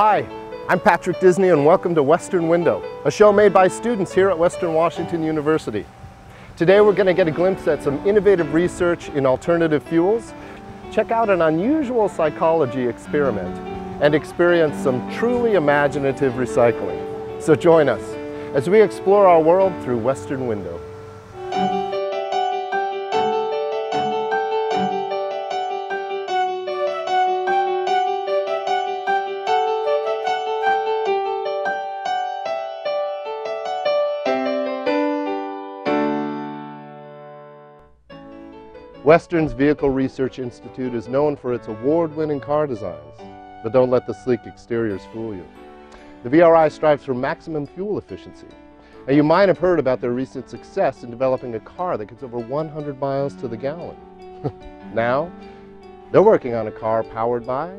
Hi, I'm Patrick Disney and welcome to Western Window, a show made by students here at Western Washington University. Today we're going to get a glimpse at some innovative research in alternative fuels, check out an unusual psychology experiment, and experience some truly imaginative recycling. So join us as we explore our world through Western Window. Western's Vehicle Research Institute is known for its award-winning car designs, but don't let the sleek exteriors fool you. The VRI strives for maximum fuel efficiency. Now, you might have heard about their recent success in developing a car that gets over 100 miles to the gallon. Now, they're working on a car powered by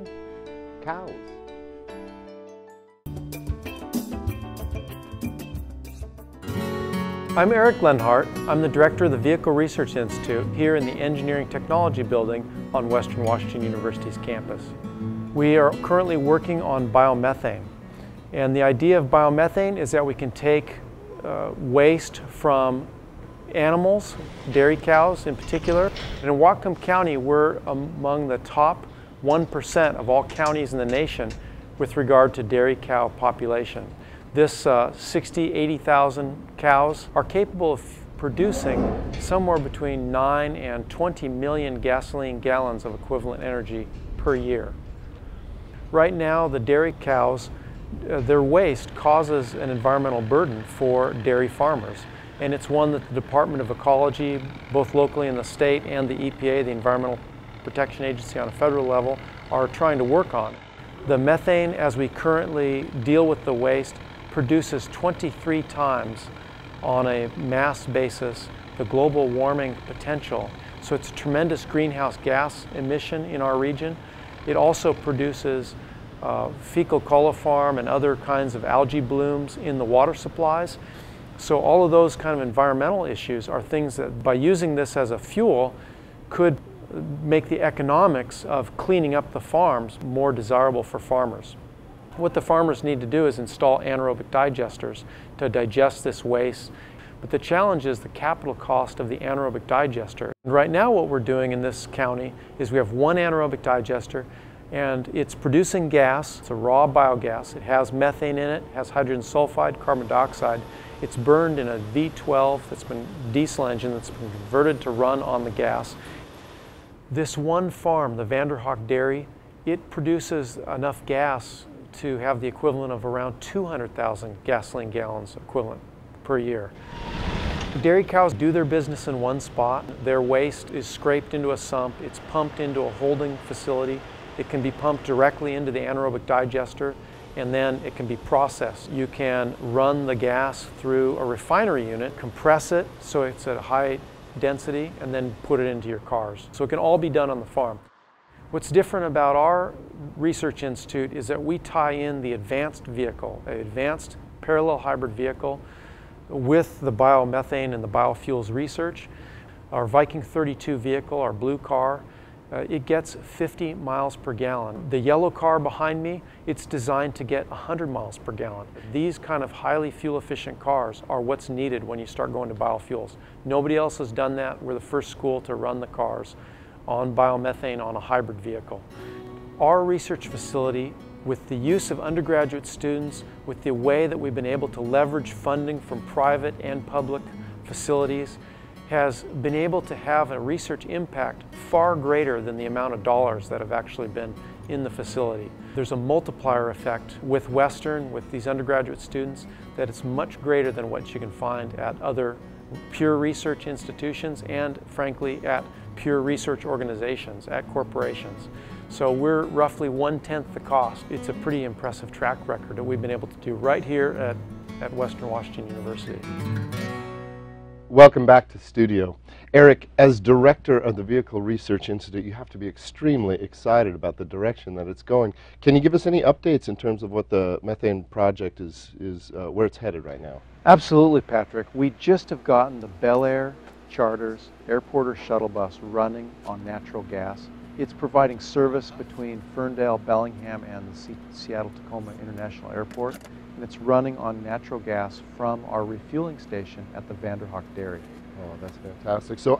cows. I'm Eric Lenhart. I'm the director of the Vehicle Research Institute here in the Engineering Technology Building on Western Washington University's campus. We are currently working on biomethane. And the idea of biomethane is that we can take waste from animals, dairy cows in particular. And in Whatcom County, we're among the top 1% of all counties in the nation with regard to dairy cow population. This 80,000 cows are capable of producing somewhere between 9 and 20 million gasoline gallons of equivalent energy per year. Right now, the dairy cows, their waste causes an environmental burden for dairy farmers, and it's one that the Department of Ecology, both locally in the state, and the EPA, the Environmental Protection Agency on a federal level, are trying to work on. The methane, as we currently deal with the waste, produces 23 times on a mass basis the global warming potential. So it's a tremendous greenhouse gas emission in our region. It also produces fecal coliform and other kinds of algae blooms in the water supplies. So all of those kind of environmental issues are things that, by using this as a fuel, could make the economics of cleaning up the farms more desirable for farmers. What the farmers need to do is install anaerobic digesters to digest this waste. But the challenge is the capital cost of the anaerobic digester. And right now what we're doing in this county is we have one anaerobic digester, and it's producing gas. It's a raw biogas. It has methane in it, has hydrogen sulfide, carbon dioxide. It's burned in a V12 that's been diesel engine that's been converted to run on the gas. This one farm, the Vanderhoek Dairy, it produces enough gas to have the equivalent of around 200,000 gasoline gallons equivalent per year. Dairy cows do their business in one spot. Their waste is scraped into a sump. It's pumped into a holding facility. It can be pumped directly into the anaerobic digester, and then it can be processed. You can run the gas through a refinery unit, compress it so it's at a high density, and then put it into your cars. So it can all be done on the farm. What's different about our research institute is that we tie in the advanced vehicle, an advanced parallel hybrid vehicle, with the biomethane and the biofuels research. Our Viking 32 vehicle, our blue car, it gets 50 miles per gallon. The yellow car behind me, it's designed to get 100 miles per gallon. These kind of highly fuel efficient cars are what's needed when you start going to biofuels. Nobody else has done that. We're the first school to run the cars on biomethane on a hybrid vehicle. Our research facility, with the use of undergraduate students, with the way that we've been able to leverage funding from private and public facilities, has been able to have a research impact far greater than the amount of dollars that have actually been in the facility. There's a multiplier effect with Western, with these undergraduate students, that it's much greater than what you can find at other pure research institutions and, frankly, at pure research organizations, at corporations. So we're roughly 1/10 the cost. It's a pretty impressive track record that we've been able to do right here at Western Washington University. Welcome back to studio. Eric, as director of the Vehicle Research Institute, you have to be extremely excited about the direction that it's going. Can you give us any updates in terms of what the methane project is where it's headed right now? Absolutely, Patrick. We just have gotten the Bel Air Charters Airporter shuttle bus running on natural gas. It's providing service between Ferndale, Bellingham, and the Seattle-Tacoma International Airport, and it's running on natural gas from our refueling station at the Vanderhoek Dairy. Oh, that's fantastic. So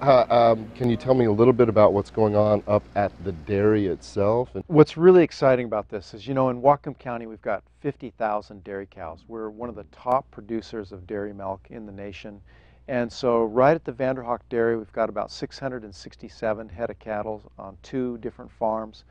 can you tell me a little bit about what's going on up at the dairy itself? What's really exciting about this is, you know, in Whatcom County we've got 50,000 dairy cows. We're one of the top producers of dairy milk in the nation. And so right at the Vanderhoek Dairy we've got about 667 head of cattle on 2 different farms.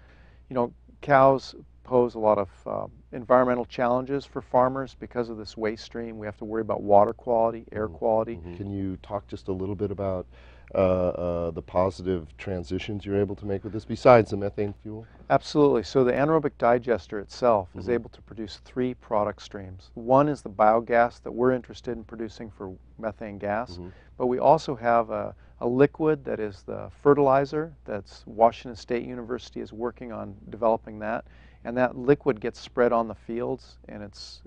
You know, cows pose a lot of environmental challenges for farmers because of this waste stream. We have to worry about water quality, air quality. Can you talk just a little bit about the positive transitions you're able to make with this besides the methane fuel? Absolutely. So the anaerobic digester itself is able to produce 3 product streams. One is the biogas that we're interested in producing for methane gas, but we also have a liquid that is the fertilizer that's Washington State University is working on developing that, and that liquid gets spread on the fields, and it's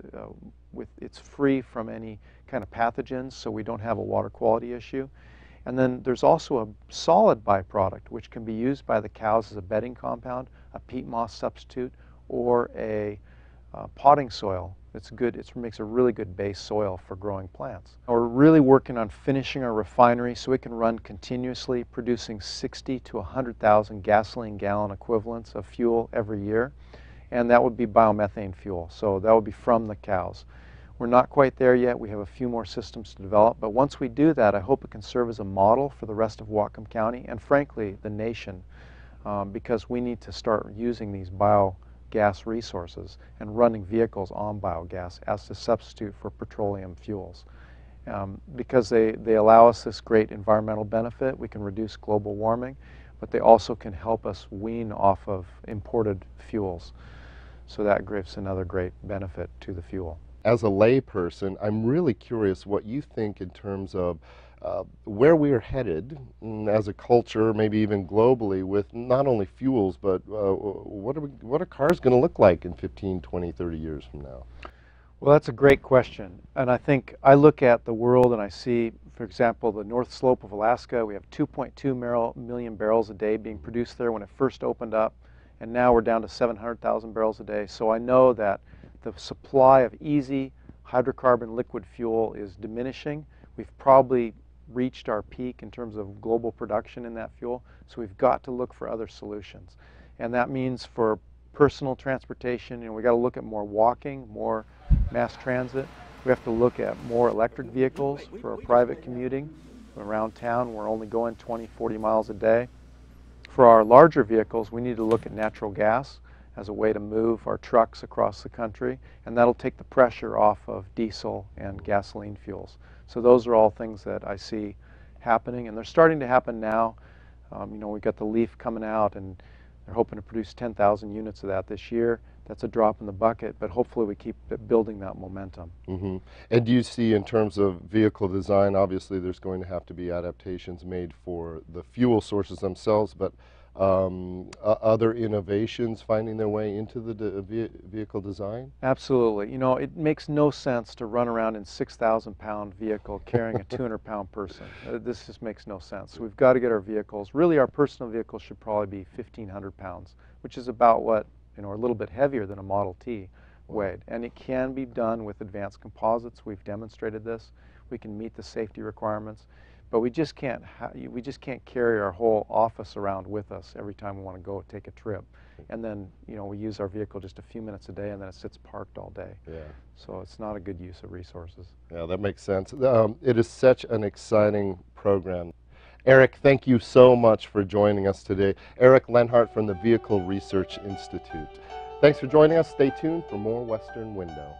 free from any kind of pathogens, so we don't have a water quality issue. And then there's also a solid byproduct which can be used by the cows as a bedding compound, a peat moss substitute, or a potting soil. It's good. It makes a really good base soil for growing plants. We're really working on finishing our refinery so it can run continuously, producing 60 to 100,000 gasoline gallon equivalents of fuel every year, and that would be biomethane fuel. So that would be from the cows. We're not quite there yet. We have a few more systems to develop, but once we do that, I hope it can serve as a model for the rest of Whatcom County and, frankly, the nation, because we need to start using these biogas resources and running vehicles on biogas as a substitute for petroleum fuels. Because they allow us this great environmental benefit. We can reduce global warming, but they also can help us wean off of imported fuels. So that gives another great benefit to the fuel. As a layperson, I'm really curious what you think in terms of where we're headed as a culture, maybe even globally, with not only fuels, but what are cars going to look like in 15, 20, 30 years from now? Well, that's a great question. And I think I look at the world and I see, for example, the North Slope of Alaska. We have 2.2 million barrels a day being produced there when it first opened up. And now we're down to 700,000 barrels a day. So I know that the supply of easy hydrocarbon liquid fuel is diminishing. We've probably reached our peak in terms of global production in that fuel, so we've got to look for other solutions. And that means for personal transportation, you know, we got to look at more walking, more mass transit. We have to look at more electric vehicles for our private commuting. Around town, we're only going 20, 40 miles a day. For our larger vehicles, we need to look at natural gas as a way to move our trucks across the country, and that'll take the pressure off of diesel and gasoline fuels. So those are all things that I see happening, and they're starting to happen now. You know, we've got the Leaf coming out, and they're hoping to produce 10,000 units of that this year. That's a drop in the bucket, but hopefully we keep building that momentum. And do you see, in terms of vehicle design, obviously there's going to have to be adaptations made for the fuel sources themselves, but other innovations finding their way into the vehicle design? Absolutely. You know, it makes no sense to run around in 6,000-pound vehicle carrying a 200-pound person. This just makes no sense. We've got to get our vehicles, really our personal vehicles should probably be 1,500 pounds, which is about what, you know, a little bit heavier than a Model T weighed. And it can be done with advanced composites. We've demonstrated this. We can meet the safety requirements. But we just can't carry our whole office around with us every time we want to go take a trip. And then, you know, we use our vehicle just a few minutes a day, and then it sits parked all day. Yeah. So it's not a good use of resources. Yeah, that makes sense. It is such an exciting program. Eric, thank you so much for joining us today. Eric Lenhart from the Vehicle Research Institute. Thanks for joining us. Stay tuned for more Western Window.